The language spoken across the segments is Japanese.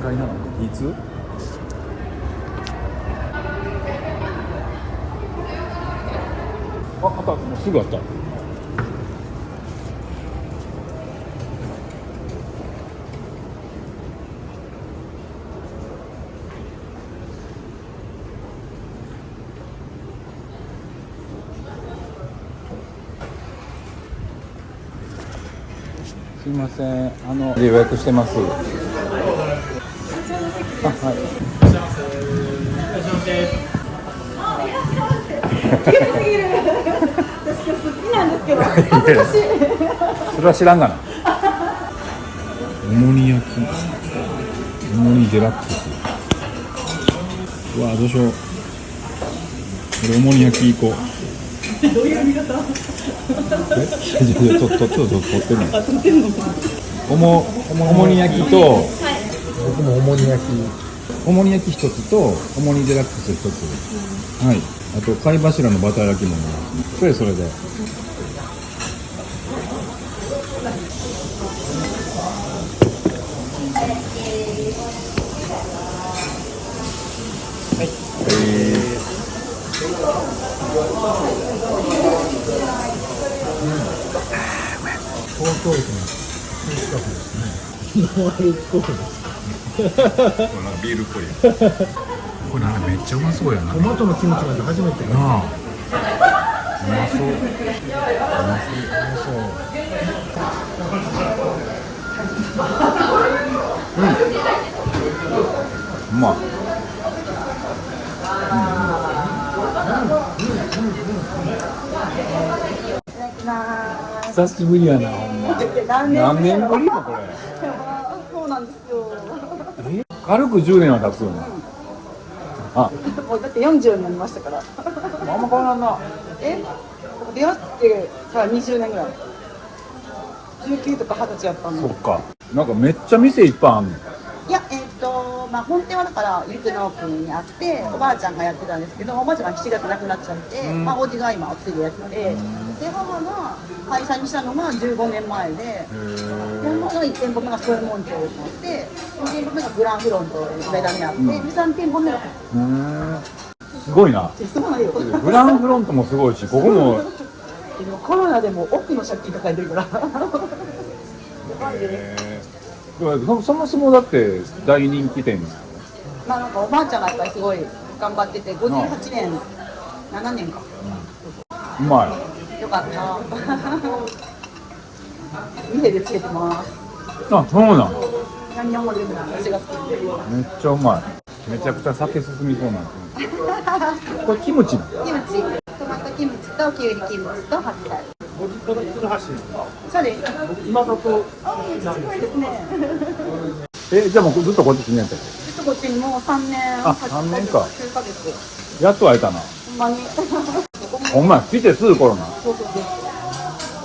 回なのいつ？あった、もうすぐあった。すいません、予約してます。あ、はい。私好きなんですけど、恥ずかしい。それは知らんがな。おもに焼き、おもにデラックス。うわ、どうしよう。これおもに焼き行こう。どういう見方？ちょっと撮ってるの。あ、撮ってるのか。おもに焼きと、僕もおもに焼き一つとおもにデラックス一つ、はい。あと貝柱のバター焼きもそれではい。東京駅の近くですね。ノンアルコールです。ビールっぽい。これなんかめっちゃうまそうやな。トマトのキムチなんて初めて見た。なあ、うまそう。うまい。久しぶりやな、ほんま。何年ぶりだこれ。そうなんですよ。軽く10年は経つよね。あ、もうだって40になりましたから。あんま変わらんな。出会ってさ20年ぐらい。19とか20歳やったんで。そっか。なんかめっちゃ店いっぱいあんの。いや、まあ本店はだから陸の奥にあって、おばあちゃんがやってたんですけど、おばあちゃんが7月亡くなっちゃって、まあおじが今お継ぎやってて、で母が会社にしたのが15年前で、本物の1店舗目がソエモン町になって、2店舗目がグランフロントで梅田にあって、3店舗目がすごいな。すごいよ。グランフロントもすごいし、ここも。コロナでも奥の借金抱えてるから。そもそもだって大人気店ですよね。まあなんかおばあちゃんがやっぱりすごい頑張ってて、58年、7年か。うまい。よかった。店でつけてます。あ、そうなん。何をもでも私が作ってる。めっちゃうまい。めちゃくちゃ酒進みそうなんですよ。これキムチなの？キムチ、トマトキムチとキュウリキムチと白菜。ご実家の鶴橋。そうです。今里。すごいですね。じゃあもうずっとこっち住んでんやったっけ？ずっとこっちにもう3年。あ、3年か。9ヶ月。やっと会えたな。ほんまに。ほんま来てすぐコロナ。そうそうそう。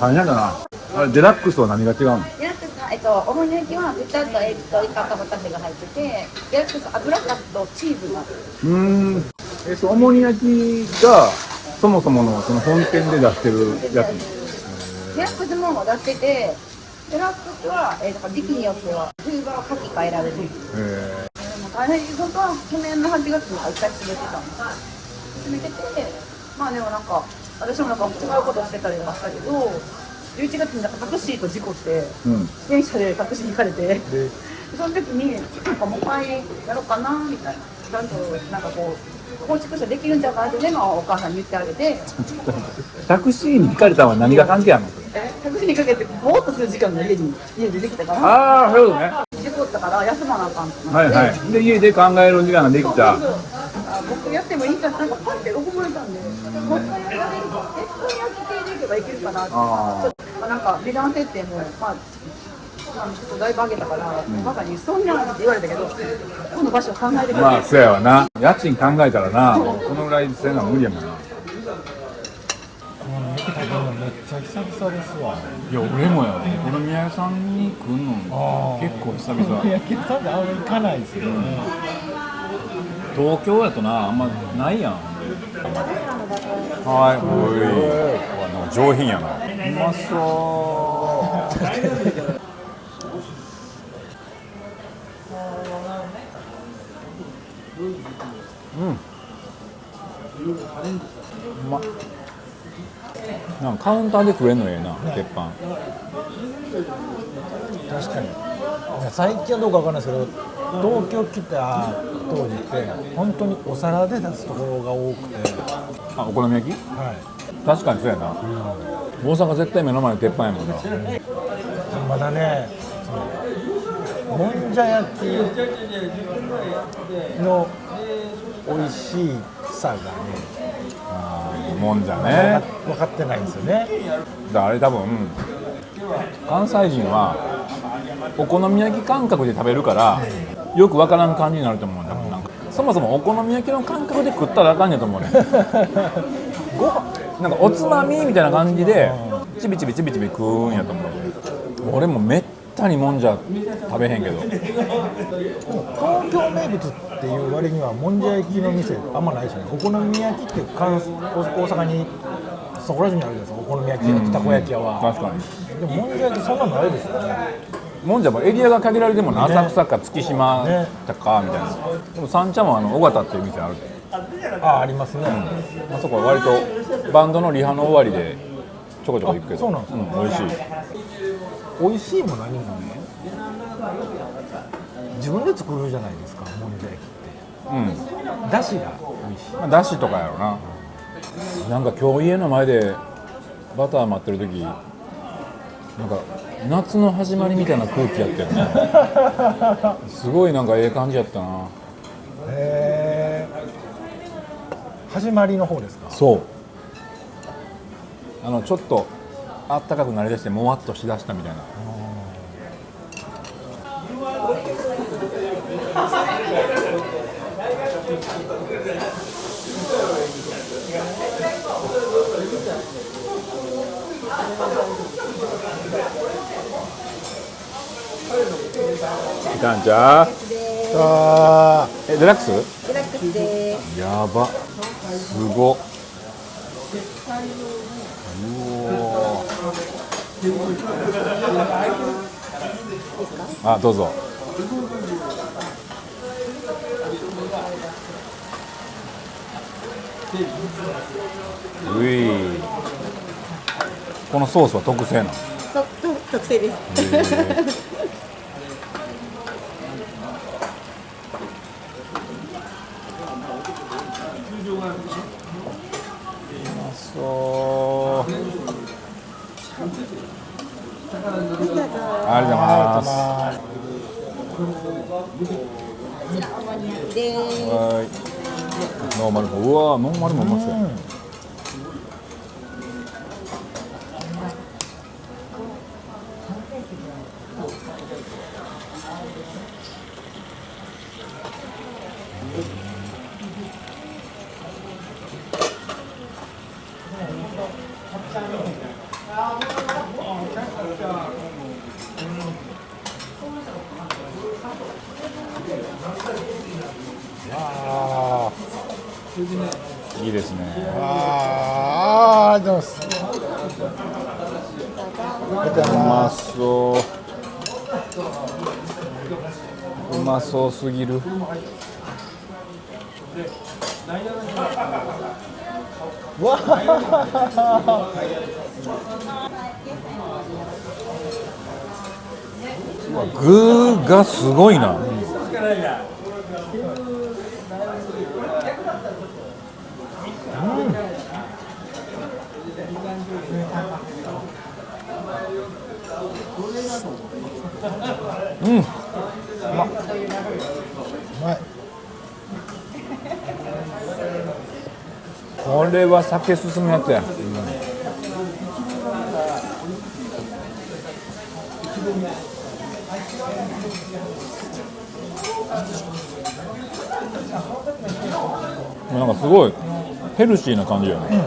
大変だな。あれデラックスは何が違うの？デラックスはおもに焼きは豚とエビとイカとホタテが入ってて、デラックス油かすとチーズが。おもに焼きがそもそものその本店で出してるやつ。デラックスも出してて、デラックスは、時期によっては冬場は夏季変えられる。もう大変、本当は去年の8月に一回閉めてたんです。閉めてて、まあでもなんか私もなんか違うことしてたりとかしたけど、11月になんかタクシーと事故って、自転車でタクシーに行かれて、その時になんかもう一回やろうかなみたいな、ちゃんとなんかこう構築してできるんじゃないかってね、お母さんに言ってあげて。タクシーに引かれたのは何が関係あるの？タクシーにかけてぼーっとする時間が家でできたから。ああ、そういうことね。事故ったから休まなあかんと思って。はいはい。で家で考える時間ができた。僕やってもいいかな、なんかパッて思えたんで、もう一回やられると鉄板焼き系でいけばいけるかなって。なんか値段設定もまあちょっとだいぶ上げたから、バカにそんなって言われたけど、この場所を考えてくれて。まあそうやわな。家賃考えたらな、そのぐらいせな無理やもんな。めっちゃ久々ですわ。いや俺もや、お好み焼き屋さんに来るの結構久々。お好み焼き屋さんってあんまり行かないですよね。東京やとな、あんまないやん。はい、おい、なんか上品やな。うまそう。うまっ。なんかカウンターで食えんのええな、鉄板。確かに最近はどうかわかんないですけど、東京来た当時って本当にお皿で出すところが多くて、あ、お好み焼き？は確かにそうやな。大阪絶対目の前の鉄板やもんな。い、まだね、そのもんじゃ焼きの美味しさがね、もんじゃね。分かってないんですよね。だからあれ多分関西人はお好み焼き感覚で食べるからよくわからん感じになると思うんだ。なんかそもそもお好み焼きの感覚で食ったらあかんねんと思うね。ご飯なんかおつまみみたいな感じでちびちびちびちび食うんやと思う。俺もめったにもんじゃ食べへんけど。東京名物っていう割にはもんじゃ焼きの店あんまないですよね。お好み焼きって大阪にそこら中にあるじゃないですか。お好み焼きたこ焼き屋は。確かに。でももんじゃ焼きそんなのないですよね。もんじゃもエリアが限られてもな、浅草か月島とかみたいな。でも三茶も尾形っていう店ある。ありますね。あそこは割とバンドのリハの終わりでちょこちょこ行くけど。そうなんですか。美味しい。美味しいも何もね、自分で作るじゃないですか、もんじゃ焼きって。だしが美味しい。まあ、だしとかやろな。なんか今日家の前でバター待ってる時なんか夏の始まりみたいな空気やってるね。すごいなんかええ感じやったな。へー、始まりの方ですか。そう、ちょっとあったかくなりだしてもわっとしだしたみたいな。いかんちゃー。デラックス？デラックスです。やば、すごっ。うお。あ、どうぞ。うい。このソースは特製なの？特製です。そう。ありがとうございます。こちらオモニ焼きです。はい。ノーマルも、うわー、ノーマルもうまそうや。いいですね。ありがとうございます。うまそう。うまそうすぎる。わ具がすごいな。うん、うまい。これは酒進むやつや。なんかすごいヘルシーな感じやね。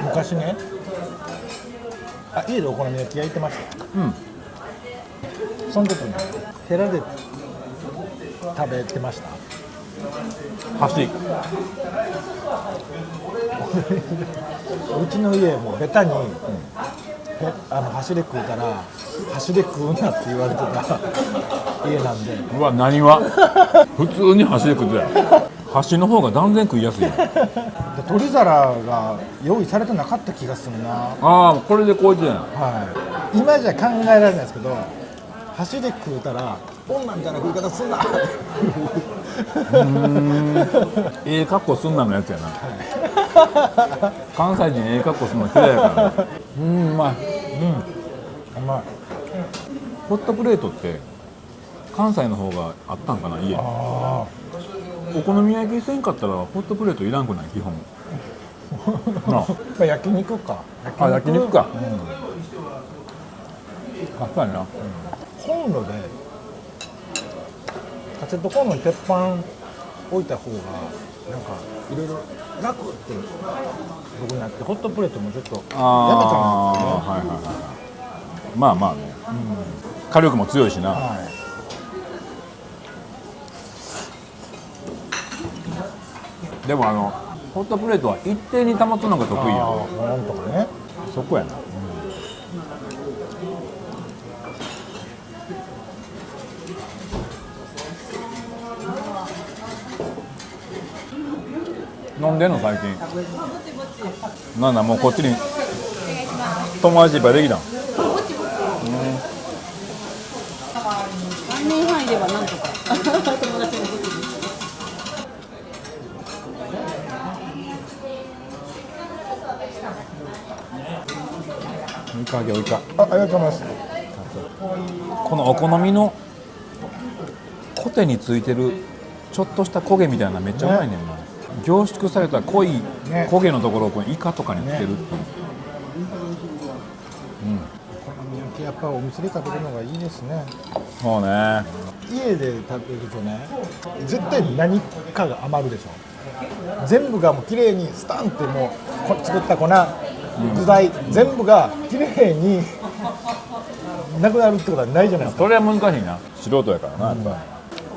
昔ね、家でお好み焼き焼いてました。その時にヘラで食べてました。箸。うちの家もベタに箸で食うたら箸で食うなって言われてた家なんで。うわ何は普通に箸で食ってたよ。箸の方が断然食いやすいよ。取り皿が用意されてなかった気がするな。ああこれでこうやってんや。はい、今じゃ考えられないですけど、箸で食うたら女みたいな食い方すんなええ格好すんなのやつやな、関西人ええ格好すんの嫌いやから、うまい、うまい。ホットプレートって関西の方があったんかな家。あお好み焼きせんかったらホットプレートいらんくない基本なあ、焼肉か。あ焼肉か、確かにな、コンロでカセットコンロに鉄板置いた方がなんかいろいろ楽って僕になって、ホットプレートもちょっとやめちゃうんですよね。まあまあね、火力も強いしな、はい、でもホットプレートは一定に保つのが得意やん。なんとかね。そこやな、飲んでんの最近。なんだもうこっちに友達いっぱいできたん。3年半いればなんとか友達もできる。いいかげおいか。ありがとうございます。このお好みのコテについてるちょっとした焦げみたいなめっちゃうまいねんな、凝縮された濃い焦げのところをこのイカとかにつけるっていう、お好み焼きやっぱお店で食べるのがいいですね。そうね。家で食べるとね、絶対何かが余るでしょ。全部がもう綺麗にスタンってもう作った粉、具材、全部が綺麗になくなるってことはないじゃないですか。それは難しいな、素人やからなやっぱ、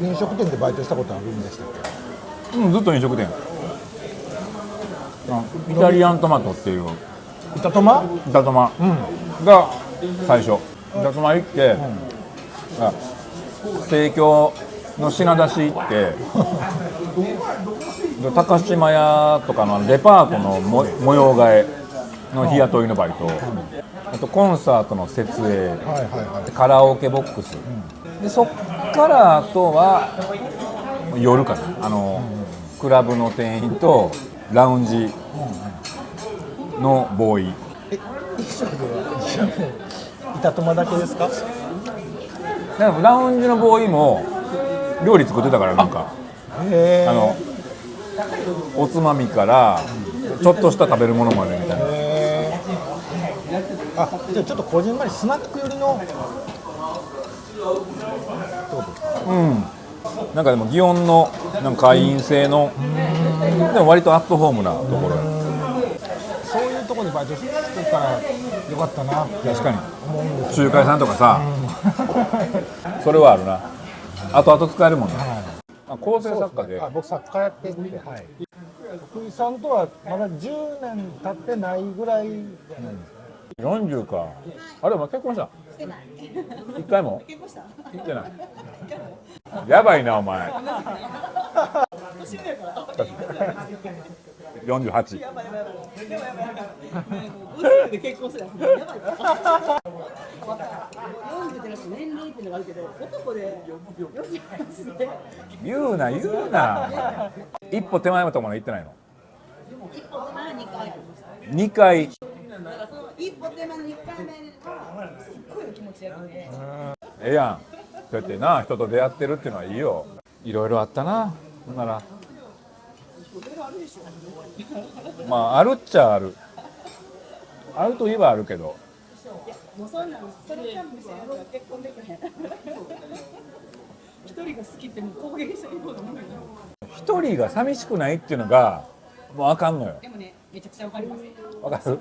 飲食店でバイトしたことあるんでしたっけ？ずっと飲食店、イタリアントマトっていう板トマが最初、板トマ行って、生協の品出し行って高島屋とかのデパートの模様替えの日雇いのバイト、あとコンサートの設営、カラオケボックス、でそっからあとは夜かな、クラブの店員とラウンジのボーイ。一食では板トマだけですか？ラウンジのボーイも料理作ってたから、なんかおつまみからちょっとした食べるものまでみたいな。あ、じゃあちょっとこじんまりスナック寄りのってことですか？なんかでも祇園のなんか会員制の、でも割とアットホームなところや。そういうところでバイトしてたらよかったなって確かに思うんですよ。仲介さんとかさ、それはあるな。後々使えるもんね。構成作家で、僕作家やってて、徳井さんとはまだ10年経ってないぐらいじゃないですか。40か。あれお前結婚した？してない。一回も？結婚した？行ってない。やばいなお前。年上やから。48。やばい。50で結婚するやばい。40ってなくて年齢っていうのがあるけど、男で48で。言うな。一歩手前のとこまで行ってないの？一歩手前は2回ありました。2回。だからその一歩手前の1回目はすっごい気持ちよくて。ええやん。そうやってな人と出会ってるっていうのはいいよ。いろいろあったな。なら。まああるっちゃある。あるといえばあるけど。もうそんなのそれキャンプしてるのが結婚できへん。一人が好きってもう攻撃してること思うよ。一人が寂しくないっていうのがもうあかんのよ。でもね、めちゃくちゃわかります。わかる？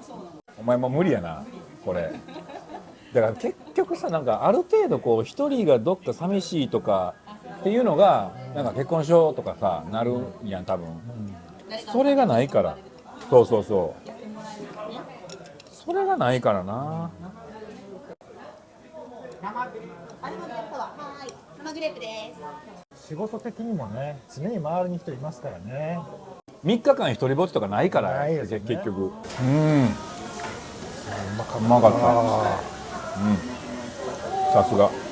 お前も無理やなこれ。だから結局さ、なんかある程度こう一人がどっか寂しいとかっていうのがなんか結婚しようとかさなるんやん多分。それがないから。そうそれがないからな。生グレープです。仕事的にもね、常に周りに人いますからね。3日間一人ぼっちとかないからないですよね結局。ううまかった。さすが。